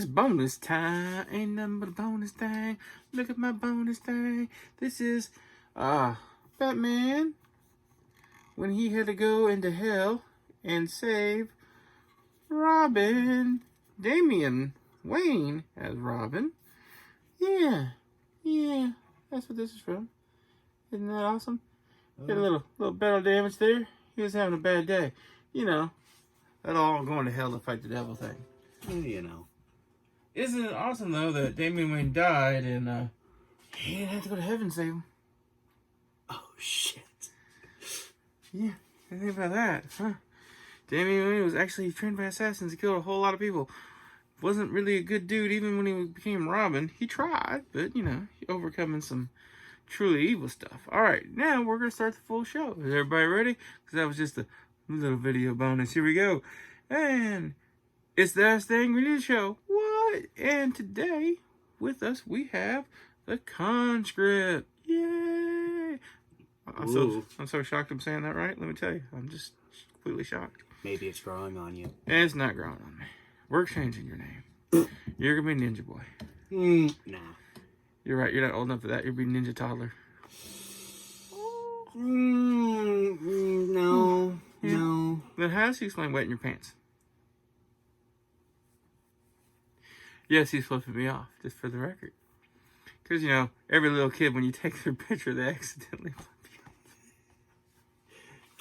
It's bonus time. Ain't nothing but a bonus thing. Look at my bonus thing. This is Batman when he had to go into hell and save Robin. Damian Wayne as Robin. Yeah. That's what this is from. Isn't that awesome? Get a little battle damage there. He was having a bad day. You know, that all going to hell to fight the devil thing. You know. Isn't it awesome, though, that Damian Wayne died and he didn't have to go to heaven to save him? Oh, shit. Yeah, think about that, huh? Damian Wayne was actually trained by assassins. He killed a whole lot of people. Wasn't really a good dude even when he became Robin. He tried, but, you know, he overcoming some truly evil stuff. All right, now we're going to start the full show. Is everybody ready? Because that was just a little video bonus. Here we go. And it's the Ask the Angry News Show. What? And today, with us, we have the conscript. Yay! I'm so shocked I'm saying that right. Let me tell you, I'm just completely shocked. Maybe it's growing on you. And it's not growing on me. We're changing your name. You're going to be Ninja Boy. Nah. You're right. You're not old enough for that. You'll be Ninja Toddler. No. Yeah. No. Then how does he explain wetting your pants? Yes, he's flipping me off, just for the record. Because, you know, every little kid, when you take their picture, they accidentally flip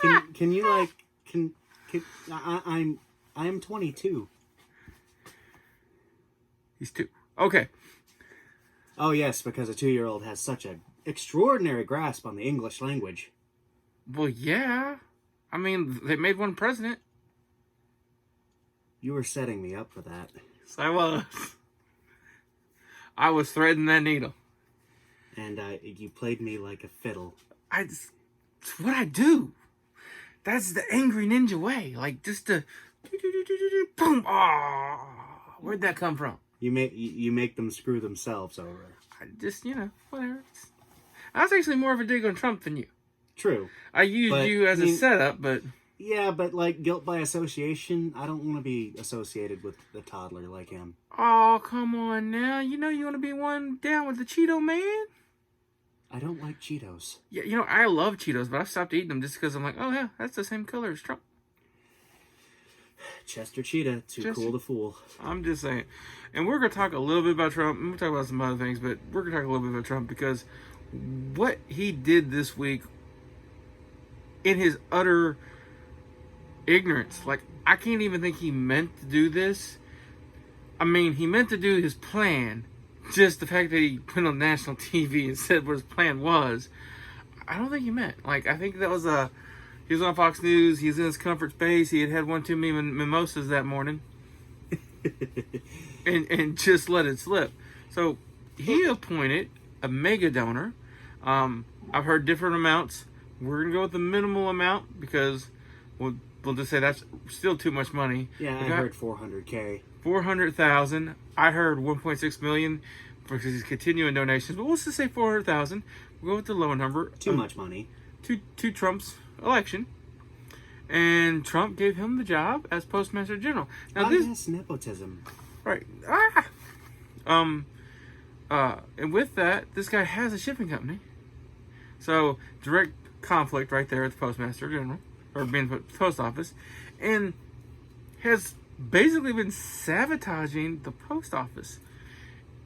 you off. Can you, like, I'm 22. He's 2. Okay. Oh, yes, because a 2-year-old has such an extraordinary grasp on the English language. Well, yeah. I mean, they made one president. You were setting me up for that. Yes, I was. I was threading that needle. And you played me like a fiddle. It's what I do. That's the angry ninja way. Like, just to... Boom! Oh, where'd that come from? You make them screw themselves over. I just, you know, whatever. I was actually more of a dig on Trump than you. True. I used you as a setup, but... Yeah, but like guilt by association, I don't want to be associated with a toddler like him. Oh, come on now. You know you want to be one down with the Cheeto man? I don't like Cheetos. Yeah, you know, I love Cheetos, but I've stopped eating them just because I'm like, oh yeah, that's the same color as Trump. Chester Cheetah, too cool to fool. I'm just saying. And we're going to talk a little bit about Trump. We'll talk about some other things, but we're going to talk a little bit about Trump because what he did this week in his utter ignorance. Like, I can't even think he meant to do this. I mean, he meant to do his plan. Just the fact that he went on national TV and said what his plan was, I don't think he meant. Like, I think that was he was on Fox News. He was in his comfort space. He had one too many mimosas that morning. and just let it slip. So, he appointed a mega donor. I've heard different amounts. We're going to go with the minimal amount because we'll just say that's still too much money. Yeah, I heard $400K. 400,000. I heard 1.6 million because he's continuing donations. But let's just say 400,000. We'll go with the lower number. Too much money. To Trump's election. And Trump gave him the job as Postmaster General. Now this nepotism. Right. And with that, this guy has a shipping company. So direct conflict right there with the Postmaster General. Or being put the post office. And has basically been sabotaging the post office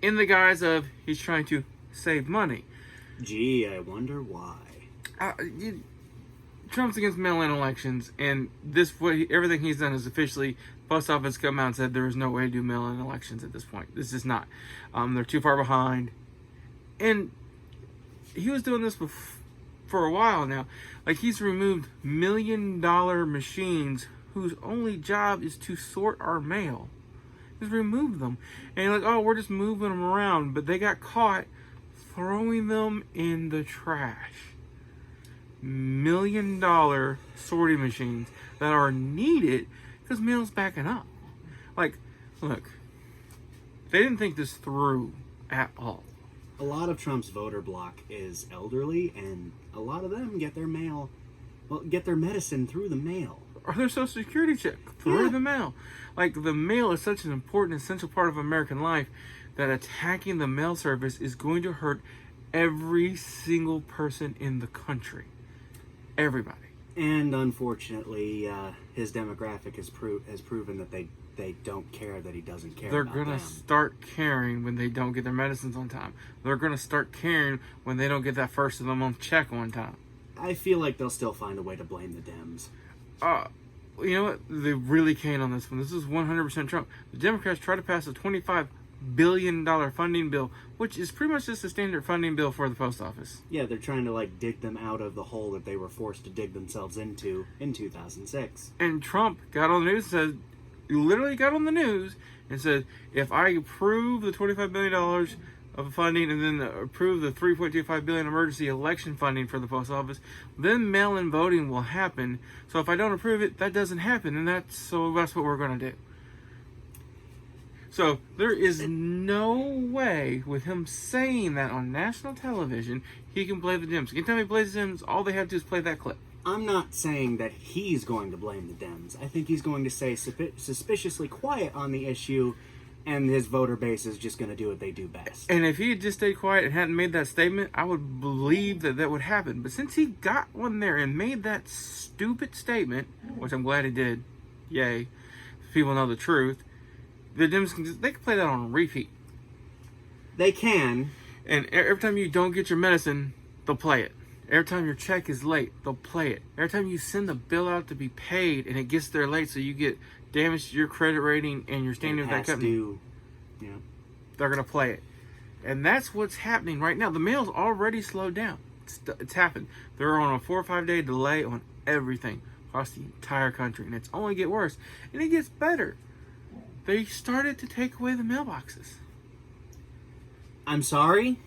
in the guise of he's trying to save money. Gee, I wonder why. Trump's against mail-in elections, and everything he's done is officially post office come out and said there is no way to do mail-in elections at this point. This is not. They're too far behind, and he was doing this for a while now. Like, he's removed $1 million machines whose only job is to sort our mail. Just remove them. And you're like, oh, we're just moving them around. But they got caught throwing them in the trash. $1 million sorting machines that are needed because mail's backing up. Like, look, they didn't think this through at all. A lot of Trump's voter bloc is elderly, and a lot of them get their medicine through the mail. or their social security check through the mail. Like, the mail is such an important, essential part of American life that attacking the mail service is going to hurt every single person in the country. Everybody. And unfortunately, his demographic has proven that they don't care that he doesn't care. They're going to start caring when they don't get their medicines on time. They're going to start caring when they don't get that first of the month check on time. I feel like they'll still find a way to blame the Dems. You know what? They really can't on this one. This is 100% Trump. The Democrats tried to pass a $25 billion funding bill, which is pretty much just a standard funding bill for the post office. Yeah, they're trying to like dig them out of the hole that they were forced to dig themselves into in 2006. And Trump got on the news and said, literally got on the news and said, if I approve the $25 billion of funding and then approve the $3.25 billion emergency election funding for the post office, then mail-in voting will happen. So if I don't approve it, that doesn't happen, and that's what we're going to do. So there is no way with him saying that on national television he can play the Dems. Anytime he plays the Dems, all they have to do is play that clip. I'm not saying that he's going to blame the Dems. I think he's going to stay suspiciously quiet on the issue, and his voter base is just going to do what they do best. And if he had just stayed quiet and hadn't made that statement, I would believe that would happen. But since he got one there and made that stupid statement, which I'm glad he did, yay, people know the truth, the Dems they can play that on repeat. They can. And every time you don't get your medicine, they'll play it. Every time your check is late, they'll play it. Every time you send the bill out to be paid and it gets there late, so you get damage to your credit rating and your standing with that company, they're going to play it. And that's what's happening right now. The mail's already slowed down. It's happened. They're on a 4 or 5 day delay on everything across the entire country, and it's only get worse. And it gets better. They started to take away the mailboxes. I'm sorry?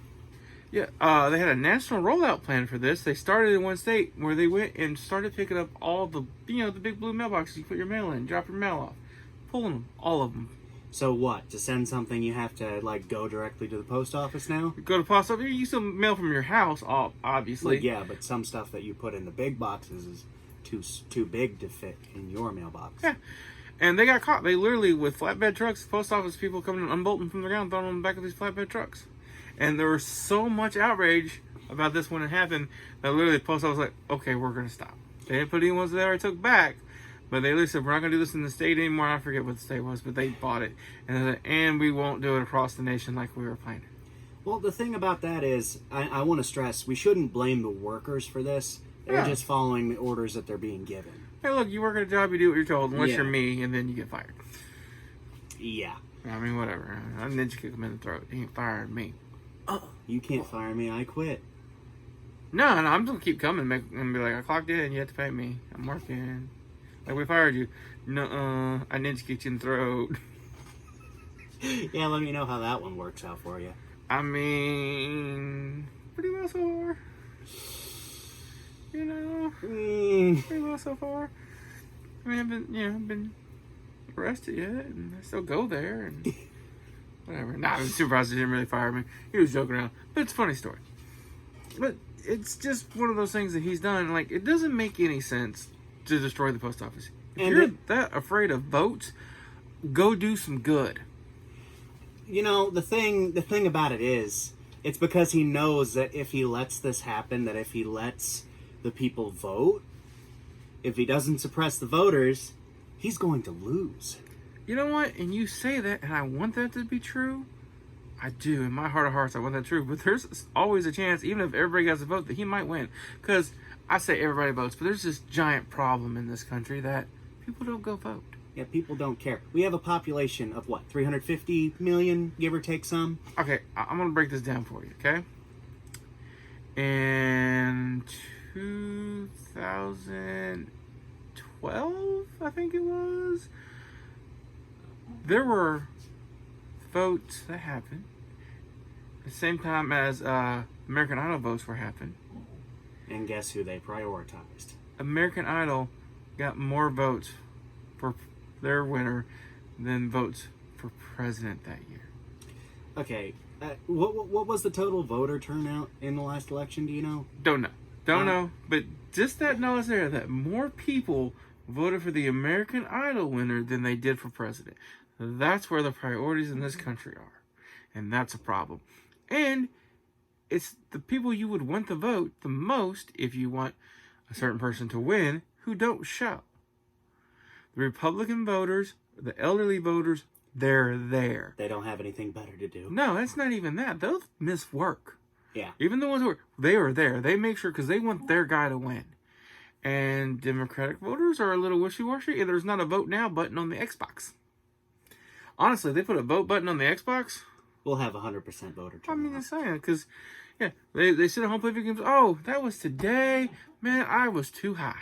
Yeah, they had a national rollout plan for this. They started in one state where they went and started picking up all the, the big blue mailboxes you put your mail in, drop your mail off, pulling them, all of them. So what? To send something, you have to like go directly to the post office now? Go to the post office. You still mail from your house, obviously. Well, yeah, but some stuff that you put in the big boxes is too big to fit in your mailbox. Yeah, and they got caught. They literally, with flatbed trucks, post office people coming and unbolting from the ground, throwing them on the back of these flatbed trucks. And there was so much outrage about this when it happened that literally the post office was like, okay, we're going to stop. They didn't put any ones that I took back, but they literally said, we're not going to do this in the state anymore. I forget what the state was, but they bought it. And they said, and we won't do it across the nation like we were planning. Well, the thing about that is, I want to stress, we shouldn't blame the workers for this. They're just following the orders that they're being given. Hey, look, you work at a job, you do what you're told, unless you're me, and then you get fired. Yeah. I mean, whatever. I ninja kick him in the throat. He ain't firing me. Oh, you can't fire me. I quit. No, I'm just gonna keep coming and be like, I clocked in. You have to pay me. I'm working. Like, we fired you. No, I ninja kicked you in the throat. Yeah, let me know how that one works out for you. I mean, pretty well so far. Pretty well so far. I mean, I haven't been arrested yet, and I still go there and. Whatever. Nah, the supervisor didn't really fire me. He was joking around. But it's a funny story. But it's just one of those things that he's done. Like, it doesn't make any sense to destroy the post office. If you're that afraid of votes, go do some good. The thing about it is, it's because he knows that if he lets this happen, that if he lets the people vote, if he doesn't suppress the voters, he's going to lose. You know what? And you say that, and I want that to be true. I do. In my heart of hearts, I want that true. But there's always a chance, even if everybody gets a vote, that he might win. Because I say everybody votes, but there's this giant problem in this country that people don't go vote. Yeah, people don't care. We have a population of, 350 million, give or take some? Okay, I'm going to break this down for you, okay? In 2012, I think it was, there were votes that happened at the same time as American Idol votes were happening. And guess who they prioritized? American Idol got more votes for their winner than votes for president that year. Okay, what was the total voter turnout in the last election? Do you know? Don't know. But just that knowledge there that more people voted for the American Idol winner than they did for president. That's where the priorities in this country are. And that's a problem. And it's the people you would want to vote the most if you want a certain person to win who don't show. The Republican voters, the elderly voters, they're there. They don't have anything better to do. No, that's not even that. They'll miss work. Yeah. Even the ones who they are there. They make sure because they want their guy to win. And Democratic voters are a little wishy-washy. And there's not a vote now button on the Xbox. Honestly, they put a vote button on the Xbox. We'll have 100% voter turnout. I mean, I'm saying, because, yeah, they sit at home play video games. Oh, that was today. Man, I was too high.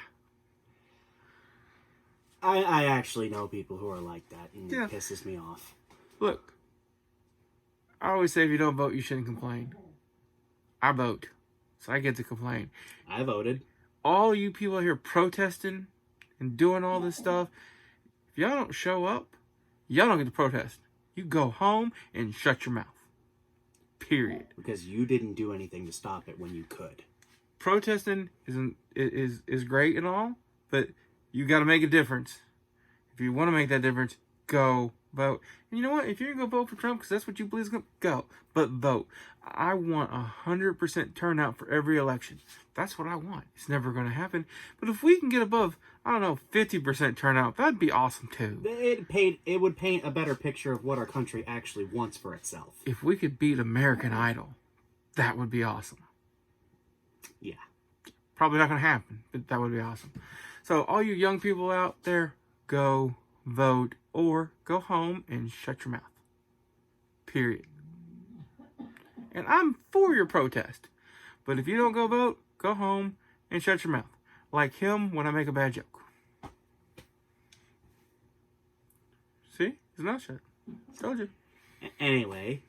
I actually know people who are like that, and Yeah. it pisses me off. Look, I always say if you don't vote, you shouldn't complain. I vote, so I get to complain. I voted. All you people out here protesting and doing all this stuff, if y'all don't show up, y'all don't get to protest. You go home and shut your mouth. Period. Because you didn't do anything to stop it when you could. Protesting is great and all, but you got to make a difference. If you want to make that difference, go vote. And you know what? If you're going to go vote for Trump because that's what you believe is going to go, but vote. I want 100% turnout for every election. That's what I want. It's never going to happen. But if we can get above, 50% turnout, that'd be awesome too. It would paint a better picture of what our country actually wants for itself. If we could beat American Idol, that would be awesome. Yeah. Probably not going to happen, but that would be awesome. So all you young people out there, go vote or go home and shut your mouth. Period. And I'm for your protest. But if you don't go vote, go home and shut your mouth. Like him when I make a bad joke. See? His mouth shut. Told you. Anyway,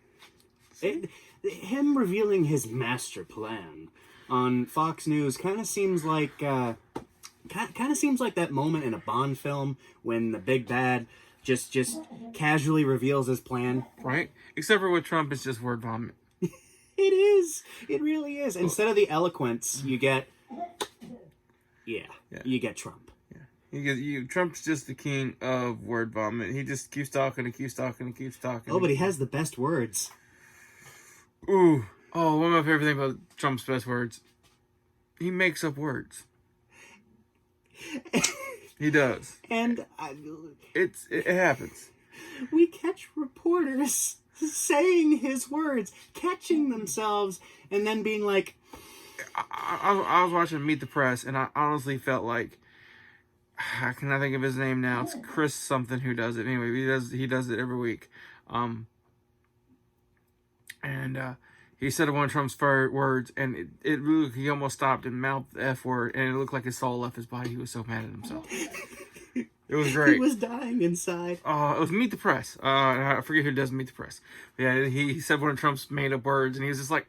him revealing his master plan on Fox News kind of seems like that moment in a Bond film when the big bad just casually reveals his plan. Right? Except for with Trump, it's just word vomit. It is. It really is. Instead of the eloquence, you get... Yeah. You get Trump. Trump's just the king of word vomit. He just keeps talking and keeps talking and keeps talking. Oh, but he has the best words. Ooh. Oh, one of my favorite things about Trump's best words. He makes up words. He does. And it happens. We catch reporters saying his words, catching themselves, and then being like... I was watching Meet the Press, and I honestly felt like... I cannot think of his name now. It's Chris something who does it. Anyway, he does it every week. He said one of Trump's words, and it really, he almost stopped and mouthed the F word, and it looked like his soul left his body. He was so mad at himself. It was great. He was dying inside. It was Meet the Press. I forget who does Meet the Press. But yeah, he said one of Trump's made up words, and he was just like,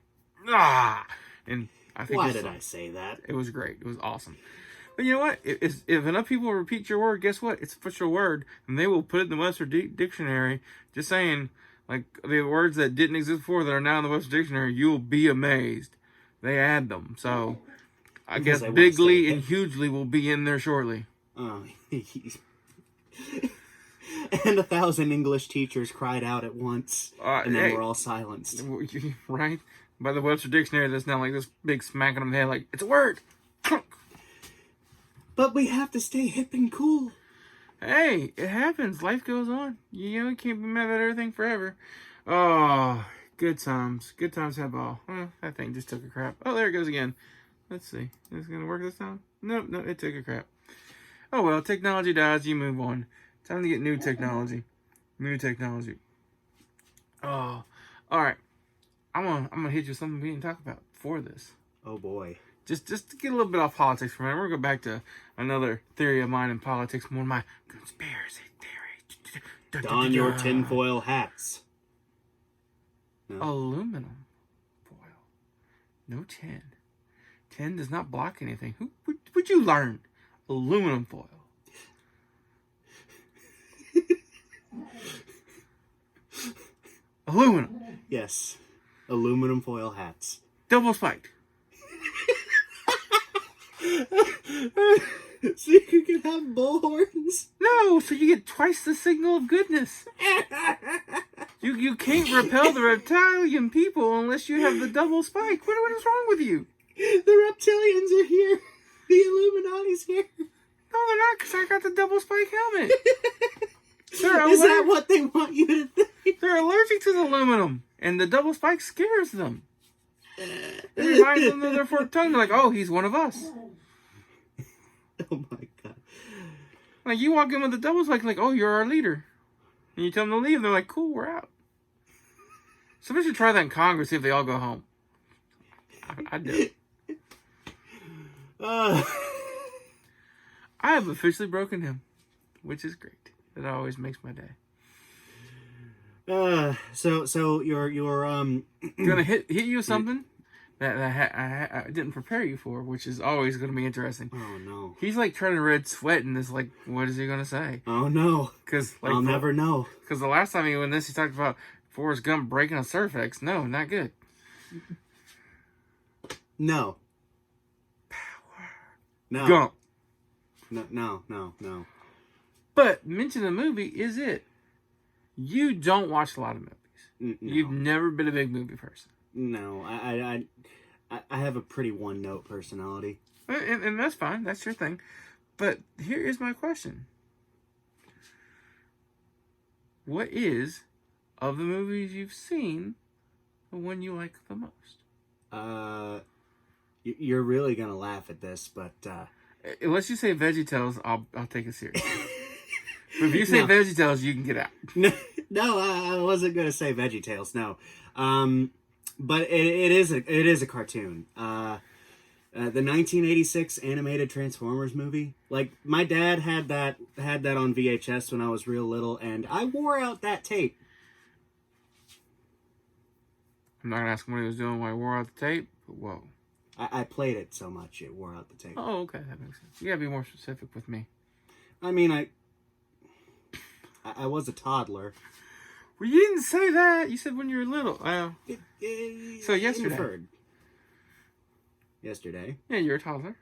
ah! And I think Why did I say that? It was great. It was awesome. But you know what? If enough people repeat your word, guess what? It's an official word, and they will put it in the Webster Dictionary. Just saying, like the words that didn't exist before that are now in the Webster Dictionary, you'll be amazed. They add them. So I guess bigly and hugely will be in there shortly. And 1,000 English teachers cried out at once, and then we're all silenced. Right? By the Webster Dictionary, that's now like this big smack on them in the head, like, it's a word! But we have to stay hip and cool. Hey, it happens. Life goes on. You can't be mad at everything forever. Oh, good times. Good times have all. Well, that thing just took a crap. Oh, there it goes again. Let's see. Is it going to work this time? Nope, it took a crap. Oh, well, technology dies. You move on. Time to get new technology. New technology. Oh, all right. I'm gonna hit you with something we didn't talk about before this. Oh, boy. Just to get a little bit off politics for a minute, we're going to go back to another theory of mine in politics, one of my conspiracy theories. Don your tinfoil hats. No. Aluminum foil. No tin. Tin does not block anything. Would you learn? Aluminum foil. Aluminum. Yes. Aluminum foil hats. Double spiked. So you can have bullhorns? No, so you get twice the signal of goodness. You can't repel the reptilian people unless you have the double spike. What is wrong with you? The reptilians are here. The Illuminati's here. No, they're not, because I got the double spike helmet. Is that what they want you to think? They're allergic to the aluminum, and the double spike scares them. It reminds them of their forked tongue. They're like, oh, he's one of us. Oh my god. Like, you walk in with the double spike, like, oh, you're our leader. And you tell them to leave, they're like, cool, we're out. Somebody should try that in Congress, see if they all go home. I do. I have officially broken him, which is great. That always makes my day. So you're gonna hit you with something that I didn't prepare you for, which is always gonna be interesting. Oh no. He's like turning red, sweating. Is like, what is he gonna say? Oh no. Because like, I'll never know. Because the last time he went this, he talked about Forrest Gump breaking a Surfax. No, not good. No. Power. No. Gump. No. But mention the movie is it. You don't watch a lot of movies. No. You've never been a big movie person. No, I have a pretty one-note personality. And that's fine. That's your thing. But here is my question. What is, of the movies you've seen, the one you like the most? You're really going to laugh at this, but... Unless you say VeggieTales, I'll take it serious. But if you say VeggieTales, you can get out. No, I wasn't going to say VeggieTales, no. But it is a cartoon. The 1986 animated Transformers movie. Like, my dad had that on VHS when I was real little, and I wore out that tape. I'm not going to ask him what he was doing while he wore out the tape, but whoa. I played it so much it wore out the tape. Oh, okay, that makes sense. You got to be more specific with me. I mean, I was a toddler. Well, you didn't say that. You said when you were little. So yesterday. Inferred. Yesterday. Yeah, you're a toddler.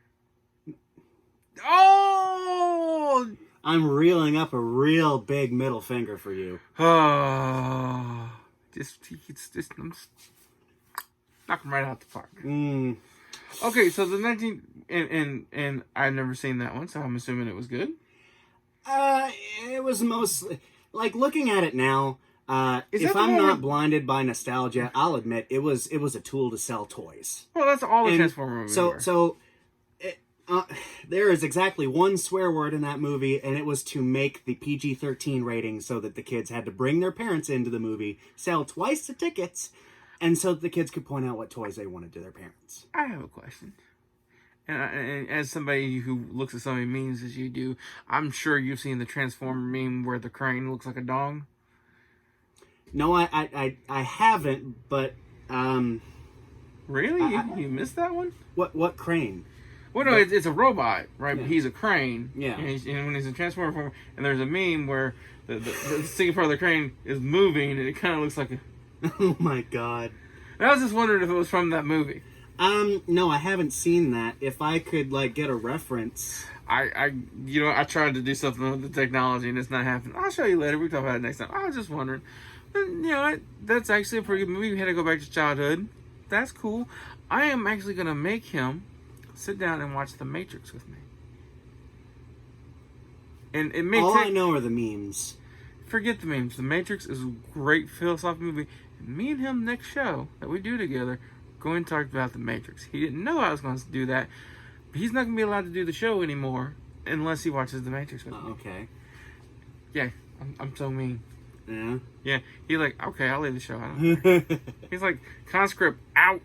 Oh! I'm reeling up a real big middle finger for you. Oh. I'm just knock him right out the park. Okay, so the 19... And I've never seen that one, so I'm assuming it was good. It was mostly... Like, looking at it now... if I'm not blinded by nostalgia, I'll admit it was a tool to sell toys. Well, that's all the Transformer movies were. So there is exactly one swear word in that movie, and it was to make the PG-13 rating so that the kids had to bring their parents into the movie, sell twice the tickets, and so that the kids could point out what toys they wanted to their parents. I have a question. And as somebody who looks at so many memes as you do, I'm sure you've seen the Transformer meme where the crane looks like a dong. No, I haven't, but really, you missed that one? What crane? Well, no, it's a robot, right? Yeah. But he's a crane. Yeah. And when he's a Transformer form, and there's a meme where the single part of the crane is moving, and it kind of looks like a. Oh my god! And I was just wondering if it was from that movie. No, I haven't seen that. If I could get a reference. I tried to do something with the technology, and it's not happening. I'll show you later. We can talk about it next time. I was just wondering. And, that's actually a pretty good movie. We had to go back to childhood. That's cool. I am actually going to make him sit down and watch The Matrix with me. And it may All I know are the memes. Forget the memes. The Matrix is a great philosophical movie. And me and him next show that we do together going to talk about The Matrix. He didn't know I was going to do that. But he's not going to be allowed to do the show anymore unless he watches The Matrix with me. Okay. Yeah, I'm so mean. Yeah. Yeah. He's like, okay, I'll leave the show. I don't He's like, conscript out.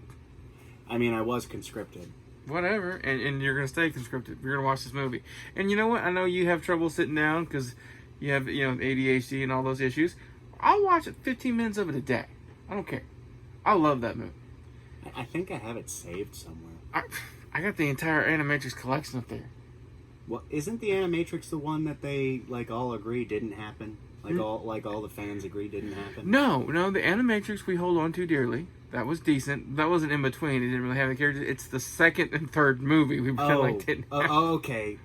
I mean, I was conscripted. Whatever, and you're gonna stay conscripted. You're gonna watch this movie, and you know what? I know you have trouble sitting down because you have ADHD and all those issues. I'll watch 15 minutes of it a day. I don't care. I love that movie. I think I have it saved somewhere. I got the entire Animatrix collection up there. Well, isn't the Animatrix the one that they all agree didn't happen? Like all the fans agreed didn't happen. No, the Animatrix we hold on to dearly. That was decent. That wasn't in between. It didn't really have the characters. It's the second and third movie we kind of like didn't. Okay.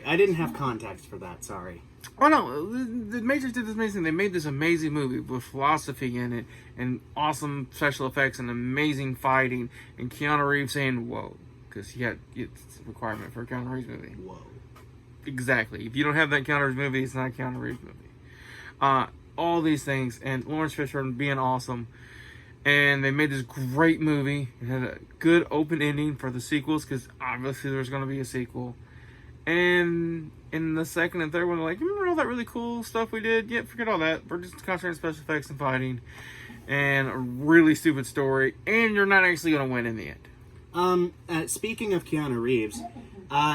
I didn't have context for that. Sorry. Oh no, the Matrix did this amazing. They made this amazing movie with philosophy in it, and awesome special effects, and amazing fighting, and Keanu Reeves saying "whoa" because it's a requirement for a Keanu Reeves movie. Whoa. Exactly. If you don't have that Keanu Reeves movie, it's not a Keanu Reeves movie. All these things, and Lawrence Fishburne being awesome. And they made this great movie. It had a good open ending for the sequels, because obviously there's going to be a sequel. And in the second and third one, they're like, remember all that really cool stuff we did? Yeah, forget all that. We're just concentrating on special effects and fighting. And a really stupid story. And you're not actually going to win in the end. Speaking of Keanu Reeves,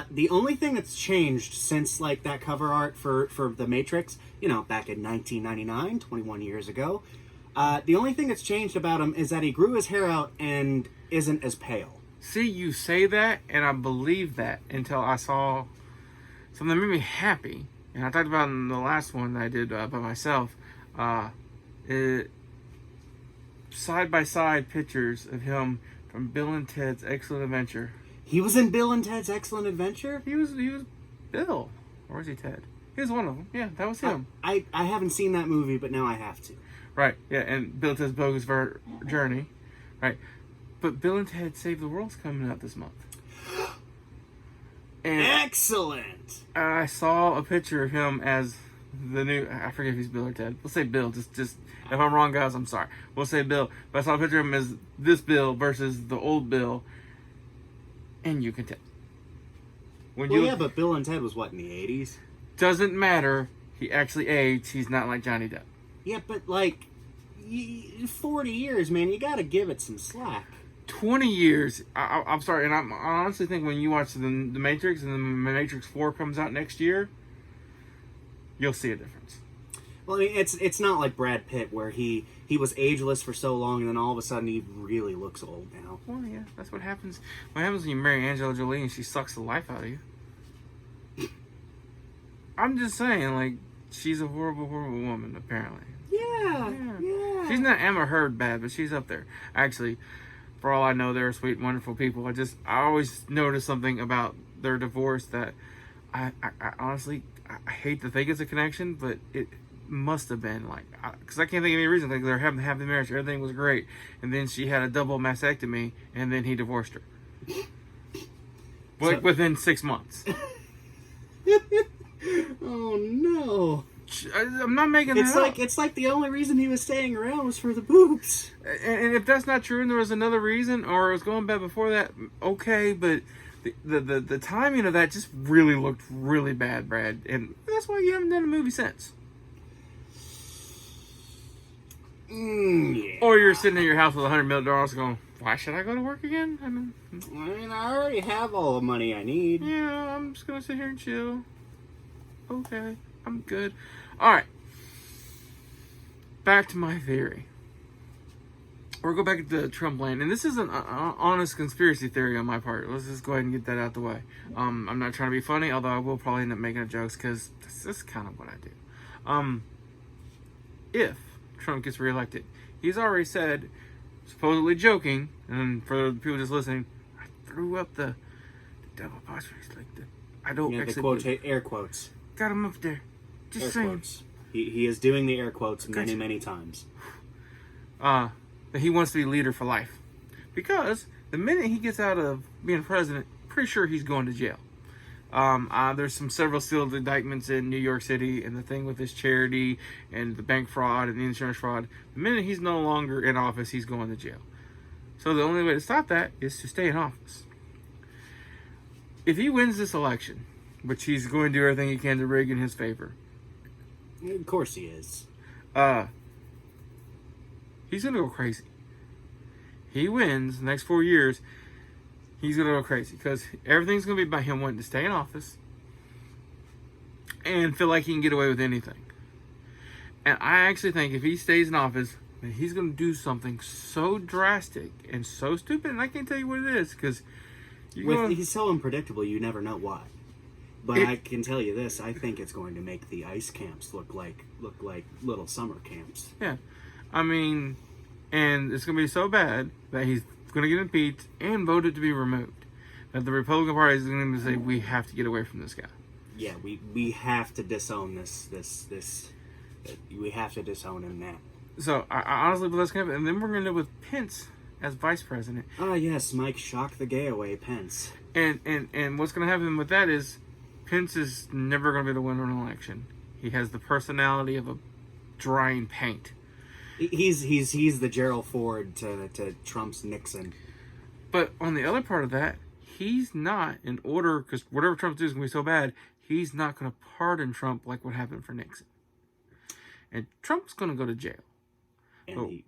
the only thing that's changed since like that cover art for The Matrix, back in 1999, 21 years ago, the only thing that's changed about him is that he grew his hair out and isn't as pale. See, you say that, and I believed that until I saw something that made me happy. And I talked about in the last one that I did by myself. Side-by-side pictures of him from Bill and Ted's Excellent Adventure. He was in Bill and Ted's Excellent Adventure? He was Bill. Or was he Ted? He was one of them. Yeah, that was him. I haven't seen that movie, but now I have to. Right, yeah, and Bill and Ted's Bogus Journey. Right. But Bill and Ted Save the World's coming out this month. And excellent! I saw a picture of him as the new... I forget if he's Bill or Ted. We'll say Bill. Just if I'm wrong, guys, I'm sorry. We'll say Bill. But I saw a picture of him as this Bill versus the old Bill. And you can tell. Yeah, but Bill and Ted was what, in the 80s? Doesn't matter. He actually aged. He's not like Johnny Depp. Yeah, but 40 years, man, you gotta give it some slack. 20 years. I'm sorry, and I honestly think when you watch the Matrix and the Matrix 4 comes out next year, you'll see a difference. Well, I mean, it's not like Brad Pitt where he was ageless for so long and then all of a sudden he really looks old now. Well, yeah, that's what happens. What happens when you marry Angela Jolie and she sucks the life out of you? I'm just saying, she's a horrible, horrible woman, apparently. Yeah. She's not Emma Heard bad, but she's up there. Actually, for all I know, they're sweet, wonderful people. I always notice something about their divorce that I honestly, I hate to think it's a connection, but it must have been because I can't think of any reason. They're having to have the marriage, everything was great, and then she had a double mastectomy, and then he divorced her. Within 6 months. Oh no. I'm not making that up. It's like the only reason he was staying around was for the boobs. And if that's not true and there was another reason, or it was going bad before that, okay, but the timing of that just really looked really bad, Brad. And that's why you haven't done a movie since. Yeah. Or you're sitting in your house with $100 million going, why should I go to work again? I already have all the money I need. Yeah, I'm just going to sit here and chill. Okay, I'm good. Alright. Back to my theory. We'll go back to Trump land. And this is an honest conspiracy theory on my part. Let's just go ahead and get that out the way. I'm not trying to be funny, although I will probably end up making up jokes because this is kind of what I do. If Trump gets reelected, he's already said, supposedly joking, and for the people just listening, I threw up the double apostrophes I don't actually... air quotes. Got him up there. Just air saying. Quotes. He is doing the air quotes many times. That he wants to be leader for life. Because the minute he gets out of being president, pretty sure he's going to jail. There's several sealed indictments in New York City, and the thing with his charity and the bank fraud and the insurance fraud. The minute he's no longer in office, he's going to jail. So the only way to stop that is to stay in office. If he wins this election, which he's going to do everything he can to rig in his favor. Of course he is. He's going to go crazy. He wins the next 4 years, he's going to go crazy. Because everything's going to be about him wanting to stay in office and feel like he can get away with anything. And I actually think if he stays in office, that he's going to do something so drastic and so stupid, and I can't tell you what it is, because he's so unpredictable, you never know why. But I can tell you this: I think it's going to make the ice camps look like little summer camps. Yeah, I mean, and it's going to be so bad that he's going to get impeached and voted to be removed. That the Republican Party is going to say we have to get away from this guy. Yeah, we have to disown this. We have to disown him now. So I honestly believe that's going to happen. And then we're going to live with Pence as vice president. Ah, yes, Mike, shock the gay away, Pence. And what's going to happen with that is Pence is never going to be the winner in an election. He has the personality of a drying paint. He's the Gerald Ford to Trump's Nixon. But on the other part of that, he's not in order, because whatever Trump does is going to be so bad, he's not going to pardon Trump like what happened for Nixon. And Trump's going to go to jail. And he's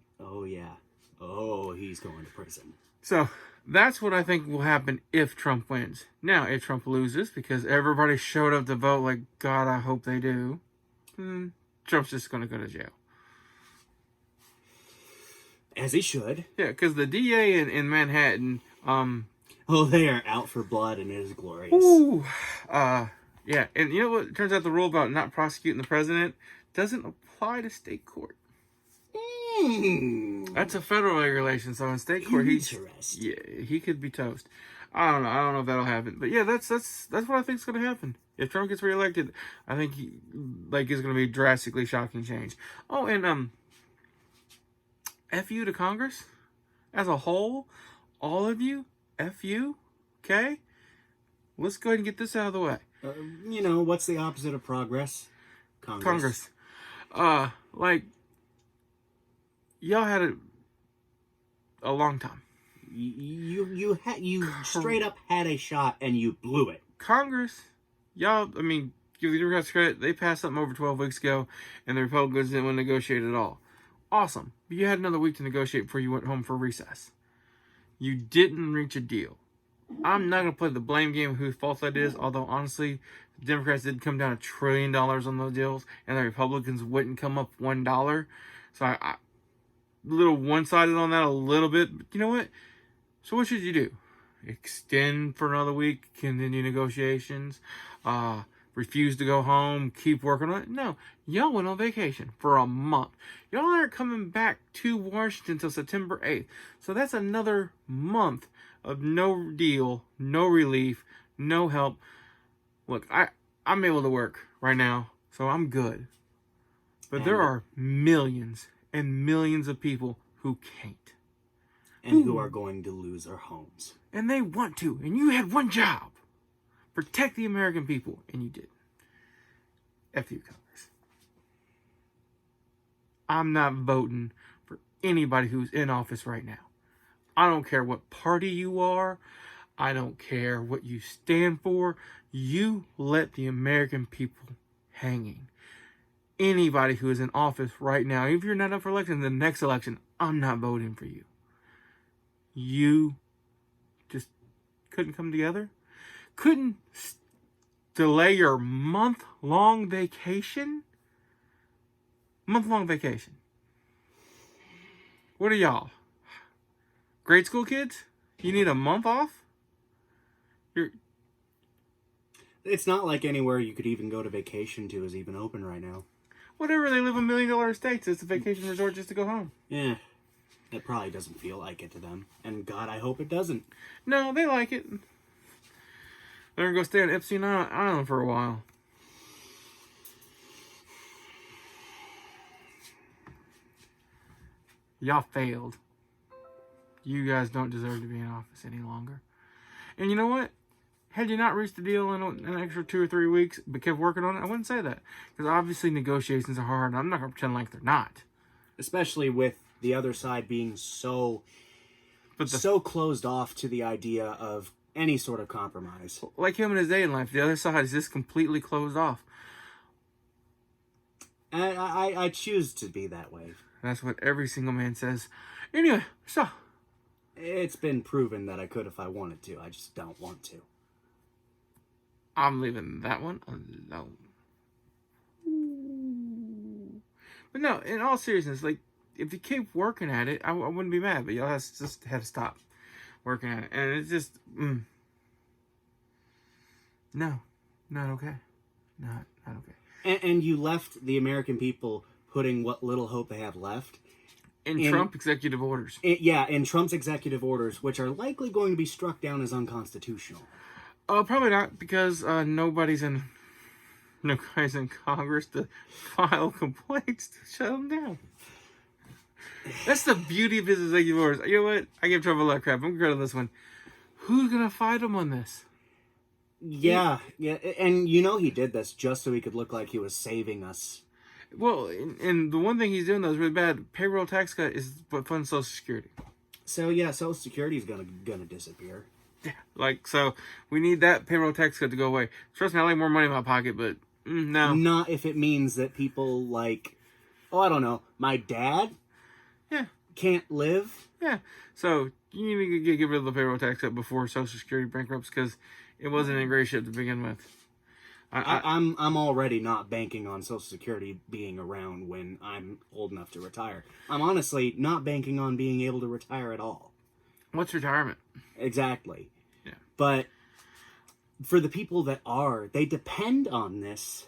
going to prison. So that's what I think will happen if Trump wins. Now, if Trump loses, because everybody showed up to vote like, God, I hope they do, Trump's just going to go to jail. As he should. Yeah, because the DA in Manhattan... they are out for blood and it is glorious. Ooh, yeah, and you know what? It turns out the rule about not prosecuting the president doesn't apply to state court. That's a federal regulation, so in state court, he could be toast. I don't know if that'll happen, but yeah, that's what I think is going to happen. If Trump gets reelected, I think it's going to be drastically shocking change. Oh, and F you to Congress as a whole, all of you, F you, okay? Let's go ahead and get this out of the way. What's the opposite of progress? Congress. Y'all had a long time. You straight up had a shot and you blew it. Congress, y'all, I mean, give the Democrats credit, they passed something over 12 weeks ago, and the Republicans didn't want to negotiate at all. Awesome. But you had another week to negotiate before you went home for recess. You didn't reach a deal. I'm not going to play the blame game of whose fault that is, although honestly, the Democrats did come down $1 trillion on those deals, and the Republicans wouldn't come up $1. So I a little one-sided on that a little bit, but you know what? So what should you do? Extend for another week, continue negotiations, refuse to go home, keep working on it? No, y'all went on vacation for a month. Y'all aren't coming back to Washington until September 8th. So that's another month of no deal, no relief, no help. Look, I'm able to work right now, so I'm good. But there are millions and millions of people who can't. And who are going to lose their homes. And they want to. And you had one job. Protect the American people. And you did. F you, Congress. I'm not voting for anybody who's in office right now. I don't care what party you are. I don't care what you stand for. You let the American people hanging. Anybody who is in office right now, if you're not up for election, the next election, I'm not voting for you. You just couldn't come together? Couldn't delay your month-long vacation? Month-long vacation. What are y'all? Grade school kids? You need a month off? It's not like anywhere you could even go to vacation to is even open right now. Whatever, they live in $1 million estates. It's a vacation resort just to go home. Yeah. It probably doesn't feel like it to them. And God, I hope it doesn't. No, they like it. They're going to go stay on Epstein Island for a while. Y'all failed. You guys don't deserve to be in office any longer. And you know what? Had you not reached a deal in an extra 2 or 3 weeks, but kept working on it, I wouldn't say that. Because obviously negotiations are hard, and I'm not going to pretend like they're not. Especially with the other side being so closed off to the idea of any sort of compromise. Like him in his day in life, the other side is just completely closed off. I choose to be that way. That's what every single man says. Anyway, so. It's been proven that I could if I wanted to. I just don't want to. I'm leaving that one alone. But no, in all seriousness, like, if you keep working at it, I wouldn't be mad. But y'all just had to stop working at it. And it's just, no. Not okay. Not okay. And you left the American people putting what little hope they have left In Trump executive orders. in Trump's executive orders, which are likely going to be struck down as unconstitutional. Probably not, because nobody's in Congress to file complaints to shut them down. That's the beauty of his executive orders. You know what? I give Trump a lot of crap. I'm going to this one. Who's going to fight him on this? Yeah, and you know he did this just so he could look like he was saving us. Well, and the one thing he's doing that is really bad, payroll tax cut, is what funds Social Security. So yeah, Social Security's gonna disappear. Yeah, like, so we need that payroll tax cut to go away. Trust me, I like more money in my pocket, but no. Not if it means that people like, I don't know, my dad can't live. Yeah, so you need to get rid of the payroll tax cut before Social Security bankrupts, because it wasn't in great shape to begin with. I'm already not banking on Social Security being around when I'm old enough to retire. I'm honestly not banking on being able to retire at all. What's retirement? Exactly. Yeah. But for the people that are, they depend on this.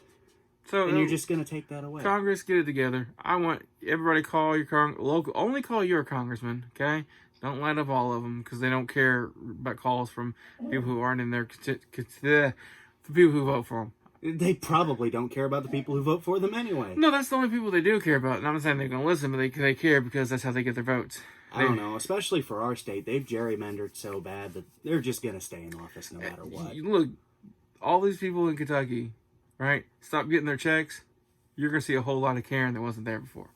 So and you're just going to take that away. Congress, get it together. I want everybody call your local. Only call your congressman, okay? Don't light up all of them, because they don't care about calls from people who aren't in their the people who vote for them. They probably don't care about the people who vote for them anyway. No, that's the only people they do care about. And I'm not saying they're going to listen, but they care because that's how they get their votes. I don't know. Especially for our state, they've gerrymandered so bad that they're just going to stay in office no matter what. Look, all these people in Kentucky, right, stop getting their checks, you're going to see a whole lot of caring that wasn't there before.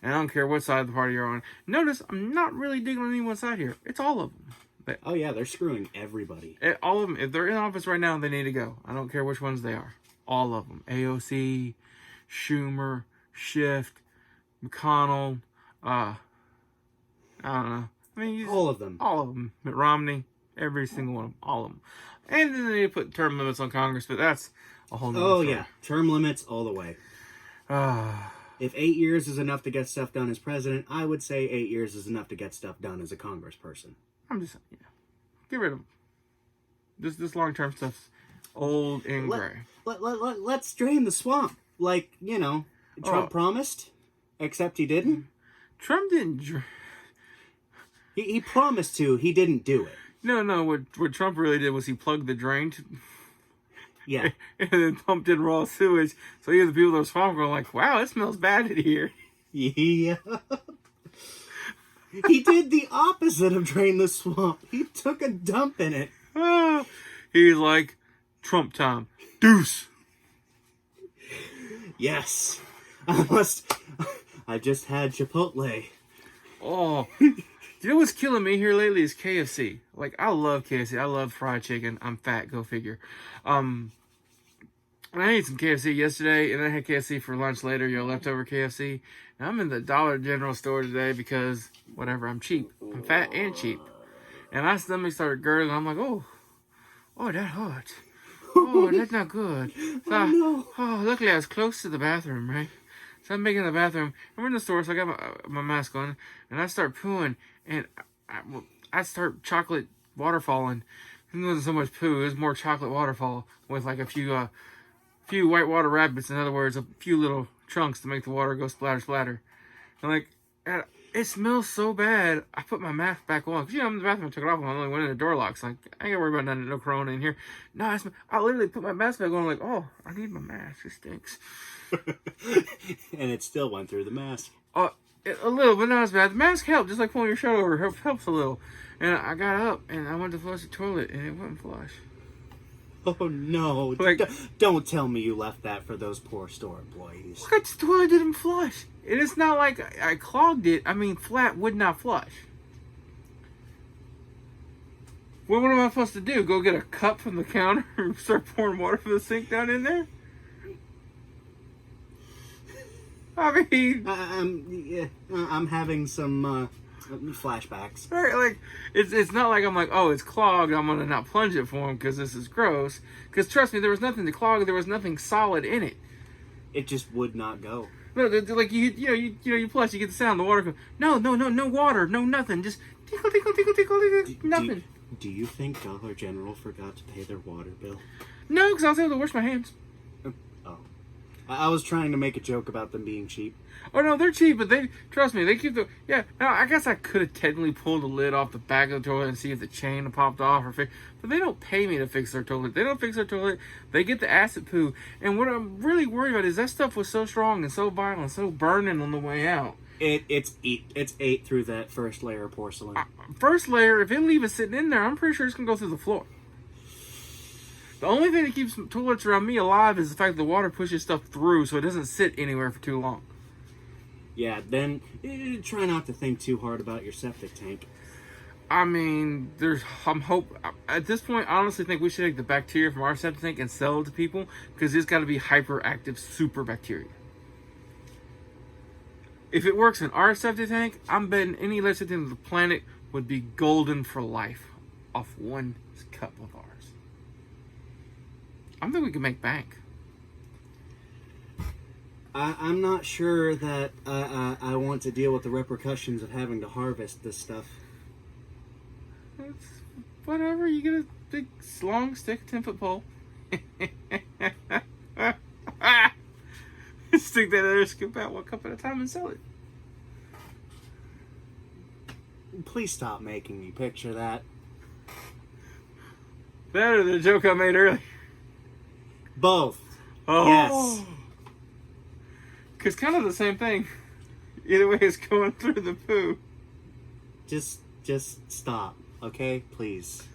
And I don't care what side of the party you're on. Notice, I'm not really digging on any one side here. It's all of them. Oh, yeah, they're screwing everybody. All of them. If they're in office right now, they need to go. I don't care which ones they are. All of them. AOC, Schumer, Schiff, McConnell, I don't know. I mean, all of them. All of them. Mitt Romney, every single one of them. All of them. And then they need to put term limits on Congress, but that's a whole nother story. Yeah. Term limits all the way. If 8 years is enough to get stuff done as president, I would say 8 years is enough to get stuff done as a congressperson. I'm just saying, get rid of them. This long-term stuff's old and gray. Let's drain the swamp. Like, Trump promised, except he didn't. Trump didn't... He promised to, he didn't do it. No, what Trump really did was he plugged the drain yeah. And then pumped in raw sewage. So you have the people that were swamp going like, wow, it smells bad in here. Yeah. He did the opposite of drain the swamp. He took a dump in it. Oh, he's like, Trump time. Deuce. Yes. I just had Chipotle. Oh. You know what's killing me here lately is KFC. Like, I love KFC. I love fried chicken. I'm fat, go figure. I ate some KFC yesterday, and I had KFC for lunch later, leftover KFC. And I'm in the Dollar General store today because, whatever, I'm cheap. I'm fat and cheap. And my stomach started gurgling. I'm like, oh, that hurt. Oh, that's not good. So luckily I was close to the bathroom, right? So I'm making the bathroom. I'm in the store, so I got my mask on, and I start pooing, and I start chocolate waterfalling. It wasn't so much poo; it was more chocolate waterfall with like a few white water rabbits. In other words, a few little chunks to make the water go splatter, splatter. And it smells so bad. I put my mask back on because I'm in the bathroom. I took it off. I only went in the door locks. Like, I ain't gotta worry about nothing. No corona in here. No, I literally put my mask back on. Like, oh, I need my mask. It stinks. And it still went through the mask. A little, but not as bad. The mask helped, just like pulling your shirt over helps a little. And I got up and I went to flush the toilet and it wouldn't flush. Oh no! Like, don't tell me you left that for those poor store employees. What? The toilet didn't flush. And it's not like I clogged it. I mean, flat would not flush. Well, what am I supposed to do? Go get a cup from the counter and start pouring water from the sink down in there? I mean, I'm having some flashbacks. Right, like it's not like I'm like, oh, it's clogged, I'm gonna not plunge it for him because this is gross. Because trust me, there was nothing to clog. There was nothing solid in it. It just would not go. No, like you flush, you get the sound. The water goes. No water, no nothing. Just tinkle, tinkle, tinkle, tinkle, tinkle, nothing. Do you think Dollar General forgot to pay their water bill? No, because I was able to wash my hands. Oh. I was trying to make a joke about them being cheap. Oh no, they're cheap, but trust me, they keep the Now I guess I could have technically pulled the lid off the back of the toilet and see if the chain popped off but they don't pay me to fix their toilet. They don't fix their toilet. They get the acid poo, and what I'm really worried about is that stuff was so strong and so violent, so burning on the way out. It's ate through that first layer of porcelain. First layer, if it leave it sitting in there, I'm pretty sure it's gonna go through the floor. The only thing that keeps toilets around me alive is the fact that the water pushes stuff through, so it doesn't sit anywhere for too long. Yeah, then try not to think too hard about your septic tank. I mean, at this point, I honestly think we should take the bacteria from our septic tank and sell it to people, because it's got to be hyperactive super bacteria. If it works in our septic tank, I'm betting any septic tank on the planet would be golden for life off one cup of ours. I think we can make bank. I'm not sure that I want to deal with the repercussions of having to harvest this stuff. It's whatever. You get a big, long stick, 10-foot pole. Stick that there, scoop out 1 cup at a time, and sell it. Please stop making me picture that. That or the joke I made earlier. Both. Oh. Yes. Because kind of the same thing. Either way, it's going through the poo. Just stop, okay? Please.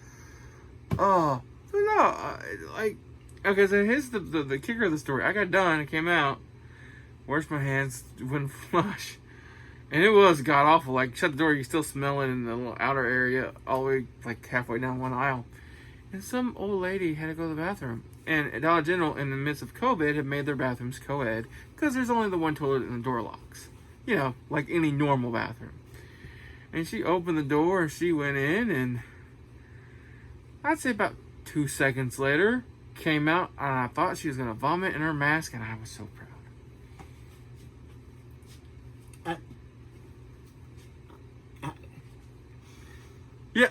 Oh. No, okay, so here's the kicker of the story. I got done, it came out, washed my hands, wouldn't flush. And it was god-awful. Like, shut the door, you still smell it in the little outer area, all the way, like, halfway down one aisle. And some old lady had to go to the bathroom. And Dollar General, in the midst of COVID, had made their bathrooms co-ed because there's only the one toilet and the door locks. You know, like any normal bathroom. And she opened the door and she went in, and I'd say about 2 seconds later, came out, and I thought she was going to vomit in her mask, and I was so proud. Yeah.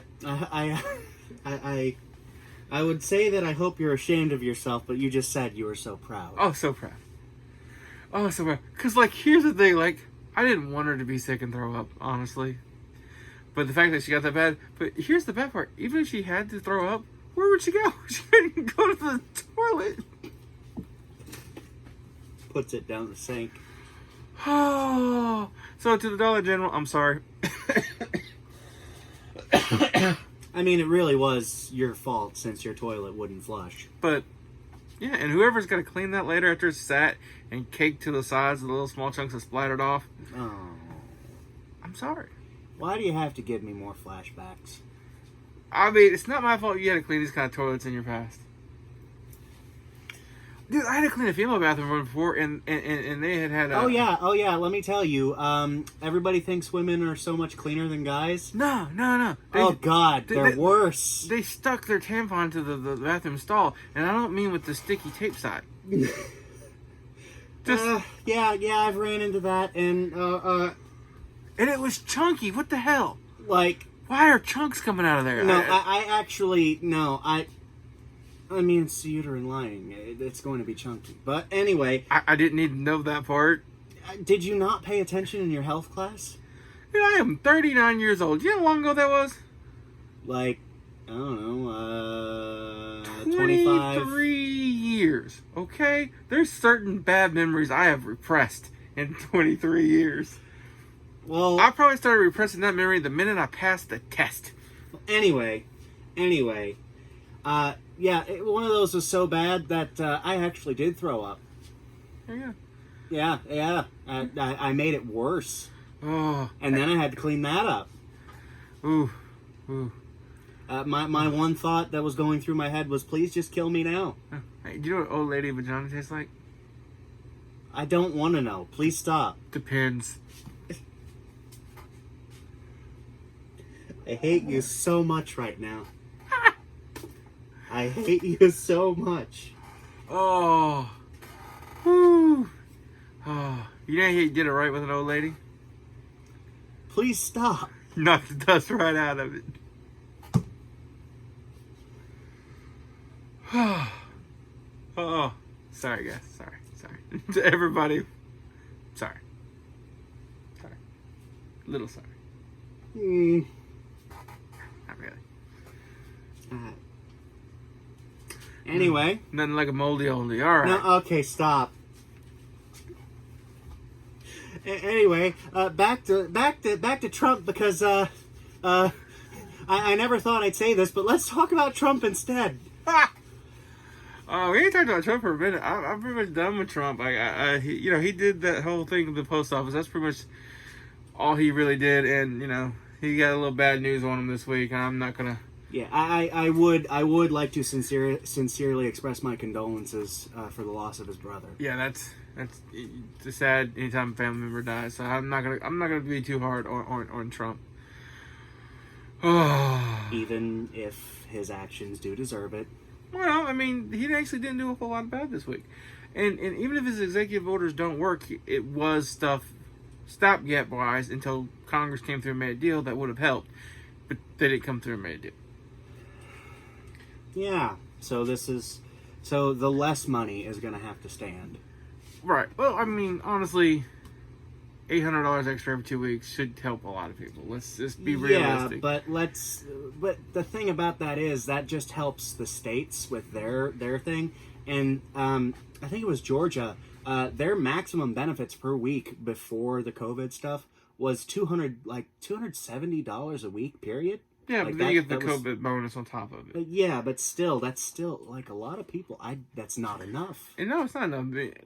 I would say that I hope you're ashamed of yourself, but you just said you were so proud. Oh, so proud. Oh, so proud. Because, like, here's the thing. Like, I didn't want her to be sick and throw up, honestly. But the fact that she got that bad. But here's the bad part. Even if she had to throw up, where would she go? She couldn't go to the toilet. Puts it down the sink. Oh. So, to the Dollar General, I'm sorry. I mean, it really was your fault since your toilet wouldn't flush. But, yeah, and whoever's got to clean that later after it's sat and caked to the sides of the little small chunks that splattered off. Oh. I'm sorry. Why do you have to give me more flashbacks? I mean, it's not my fault you had to clean these kind of toilets in your past. Dude, I had to clean a female bathroom before, and they had Oh yeah, let me tell you, everybody thinks women are so much cleaner than guys. No. They're worse. They stuck their tampon to the bathroom stall, and I don't mean with the sticky tape side. Yeah, I've ran into that, and it was chunky. What the hell? Like, why are chunks coming out of there? No, I mean, it's uterine lining. It's going to be chunky. But anyway... I didn't need to know that part. Did you not pay attention in your health class? Dude, I am 39 years old. You know how long ago that was? Like, I don't know, 23 years, okay? There's certain bad memories I have repressed in 23 years. Well... I probably started repressing that memory the minute I passed the test. Anyway... Yeah, one of those was so bad that I actually did throw up. Yeah. Yeah. I made it worse. Oh. And then I had to clean that up. Ooh. My one thought that was going through my head was, please just kill me now. Hey, do you know what old lady vagina tastes like? I don't want to know. Please stop. Depends. I hate you so much right now. I hate you so much. Oh. Whew. Oh. You know you did it right with an old lady? Please stop. Knocked the dust right out of it. Oh, sorry guys. Sorry. To everybody. Sorry. Little sorry. Not really. Anyway. Nothing like a moldy oldie. All right. No, okay, stop. Anyway, back to Trump because I never thought I'd say this, but let's talk about Trump instead. We ain't talked about Trump for a minute. I'm pretty much done with Trump. He did that whole thing with the post office. That's pretty much all he really did, and he got a little bad news on him this week. And I'm not gonna. Yeah, I would like to sincerely express my condolences for the loss of his brother. Yeah, that's it's sad anytime a family member dies. So I'm not gonna be too hard on Trump. Even if his actions do deserve it. Well, I mean, he actually didn't do a whole lot bad this week, and even if his executive orders don't work, it was stuff stopgap wise until Congress came through and made a deal that would have helped, but they didn't come through and made a deal. Yeah, so the less money is going to have to stand. Right. Well, I mean, honestly, $800 extra every 2 weeks should help a lot of people. Let's just be realistic. Yeah, but the thing about that is that just helps the states with their thing. And I think it was Georgia. Their maximum benefits per week before the COVID stuff was $270 a week. Period. Yeah, but then you get the COVID bonus on top of it. But yeah, but still, that's still like a lot of people. That's not enough. And no, it's not enough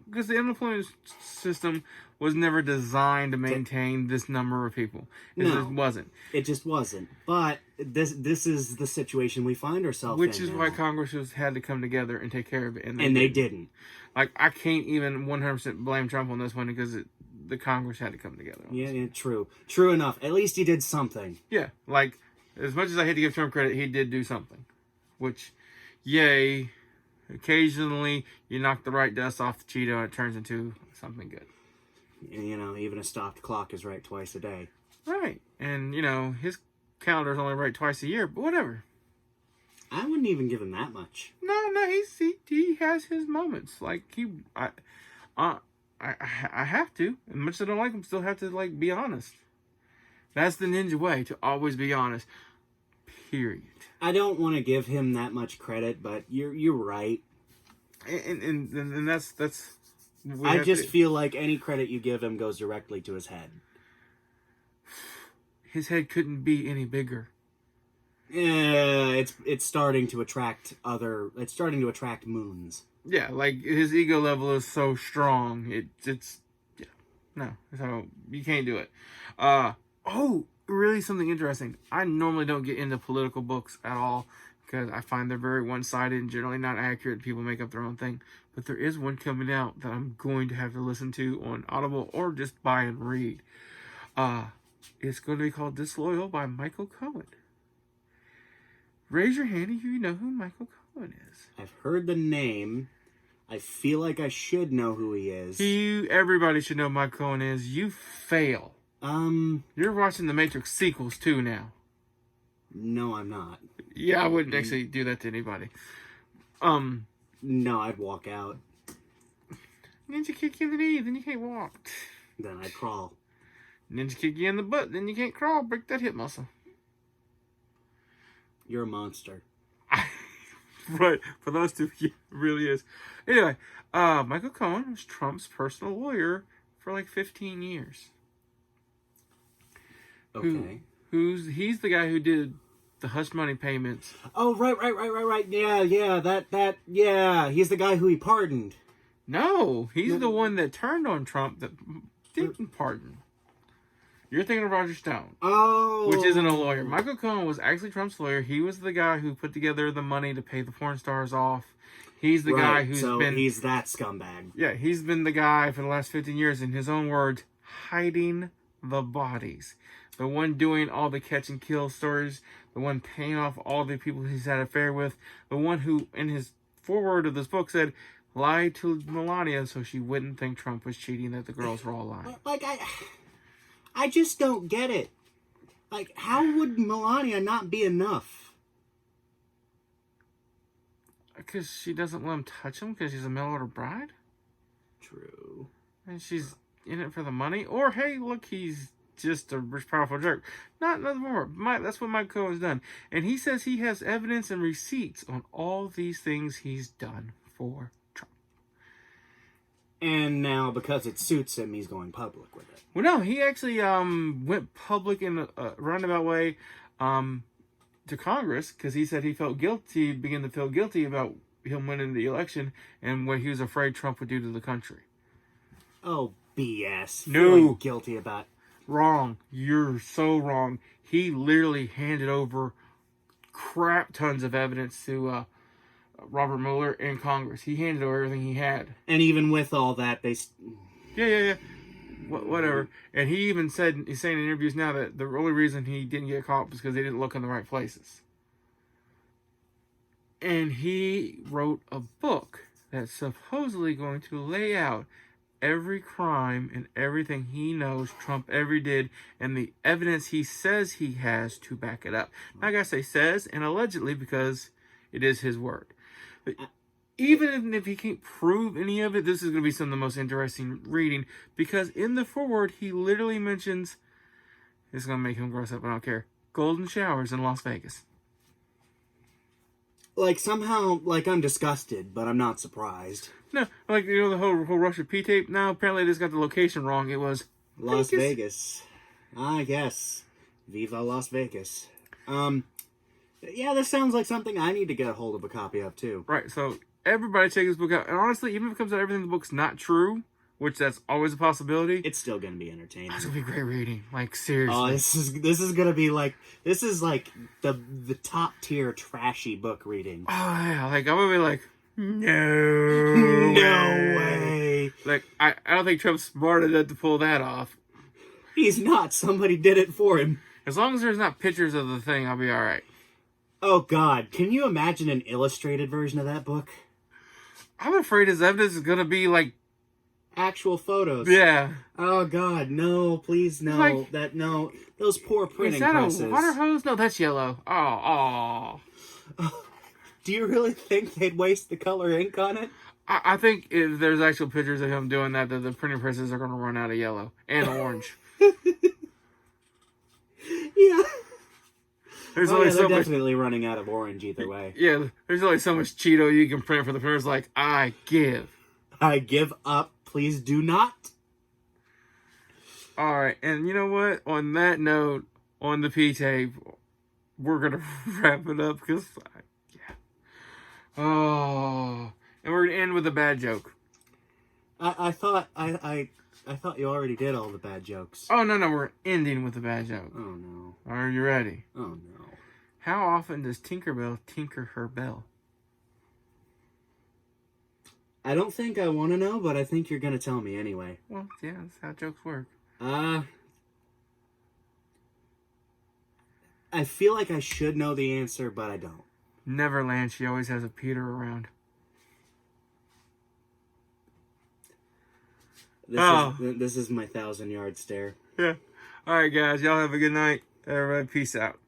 because the unemployment system was never designed to maintain this number of people. It just wasn't. It just wasn't. But this is the situation we find ourselves in. Which is why Congress had to come together and take care of it, and they didn't. Like, I can't even 100% blame Trump on this one because the Congress had to come together. Yeah, true enough. At least he did something. Yeah, like. As much as I hate to give Trump credit, he did do something. Which, yay, occasionally you knock the right dust off the Cheeto and it turns into something good. Even a stopped clock is right twice a day. Right. And, his calendar's only right twice a year, but whatever. I wouldn't even give him that much. No, he has his moments. Like, I have to. As much as I don't like him, still have to, be honest. That's the ninja way, to always be honest. Period. I don't want to give him that much credit, but you're right. And that's. I just feel like any credit you give him goes directly to his head. His head couldn't be any bigger. Yeah, it's starting to attract It's starting to attract moons. Yeah, like his ego level is so strong. So you can't do it. Oh, really something interesting. I normally don't get into political books at all because I find they're very one-sided and generally not accurate. People make up their own thing. But there is one coming out that I'm going to have to listen to on Audible or just buy and read. It's going to be called Disloyal by Michael Cohen. Raise your hand if you know who Michael Cohen is. I've heard the name. I feel like I should know who he is. Everybody should know who Michael Cohen is. You fail. You're watching the Matrix sequels too now. No, I'm not. Yeah, I wouldn't actually do that to anybody. No, I'd walk out. Ninja kick you in the knee, then you can't walk. Then I'd crawl. Ninja kick you in the butt, then you can't crawl. Break that hip muscle. You're a monster. Right, for those two, yeah, it really is. Anyway, Michael Cohen was Trump's personal lawyer for 15 years. Okay. He's the guy who did the hush money payments. Oh, right. Yeah. He's the guy who he pardoned. No, he's the one that turned on Trump that didn't pardon. You're thinking of Roger Stone. Oh. Which isn't a lawyer. Michael Cohen was actually Trump's lawyer. He was the guy who put together the money to pay the porn stars off. He's the guy who's been... he's that scumbag. Yeah, he's been the guy for the last 15 years, in his own words, hiding the bodies. The one doing all the catch and kill stories. The one paying off all the people he's had an affair with. The one who, in his foreword of this book, said, lied to Melania so she wouldn't think Trump was cheating, that the girls were all lying. I just don't get it. How would Melania not be enough? Because she doesn't let him touch him because she's a mail order bride? True. And she's in it for the money? Or, hey, look, he's just a rich, powerful jerk. Not nothing more. That's what Mike Cohen's done. And he says he has evidence and receipts on all these things he's done for Trump. And now, because it suits him, he's going public with it. Well, no, he actually went public in a roundabout way to Congress because he said he began to feel guilty about him winning the election and what he was afraid Trump would do to the country. Oh, BS. No. Feeling guilty about... Wrong. You're so wrong. He literally handed over crap tons of evidence to Robert Mueller in Congress. He handed over everything he had. And even with all that, they... Yeah. Whatever. And he even said, he's saying in interviews now that the only reason he didn't get caught was because they didn't look in the right places. And he wrote a book that's supposedly going to lay out every crime and everything he knows Trump ever did and the evidence he says he has to back it up. Now, I gotta say says and allegedly because it is his word. But even if he can't prove any of it, this is going to be some of the most interesting reading because in the foreword, he literally mentions, it's going to make him gross up, I don't care, golden showers in Las Vegas. Like, somehow, like, I'm disgusted, but I'm not surprised. No, like, you know, the whole Russia P-tape? Now, apparently, they just got the location wrong. It was Las Vegas. I guess. Viva Las Vegas. Yeah, this sounds like something I need to get a hold of a copy of, too. Right, so everybody check this book out. And honestly, even if it comes out everything in the book's not true, which that's always a possibility, it's still going to be entertaining. It's going to be great reading. Like, seriously. Oh, this is going to be like, this is like the top tier trashy book reading. Oh, yeah. Like, I'm going to be like, no. No way. Like, I don't think Trump's smart enough to pull that off. He's not. Somebody did it for him. As long as there's not pictures of the thing, I'll be all right. Oh, God. Can you imagine an illustrated version of that book? I'm afraid his evidence is going to be, like... actual photos. Yeah. Oh, God. No. Please, no. Like, no. Those poor printing presses. Is that a water hose? No, that's yellow. Oh. Do you really think they'd waste the color ink on it? I think if there's actual pictures of him doing that, the printing presses are going to run out of yellow and orange. Yeah. They're definitely running out of orange either way. Yeah, there's only so much Cheeto you can print for the printers. Like, I give up. Please do not. All right, and you know what? On that note, on the P-tape, we're going to wrap it up because, yeah. Oh, and we're going to end with a bad joke. I thought you already did all the bad jokes. Oh, no, we're ending with a bad joke. Oh, no. Are you ready? Oh, no. How often does Tinkerbell tinker her bell? I don't think I want to know, but I think you're going to tell me anyway. Well, yeah, that's how jokes work. I feel like I should know the answer, but I don't. Neverland, she always has a Peter around. This is my 1,000-yard stare. Yeah. All right, guys. Y'all have a good night. Everybody, peace out.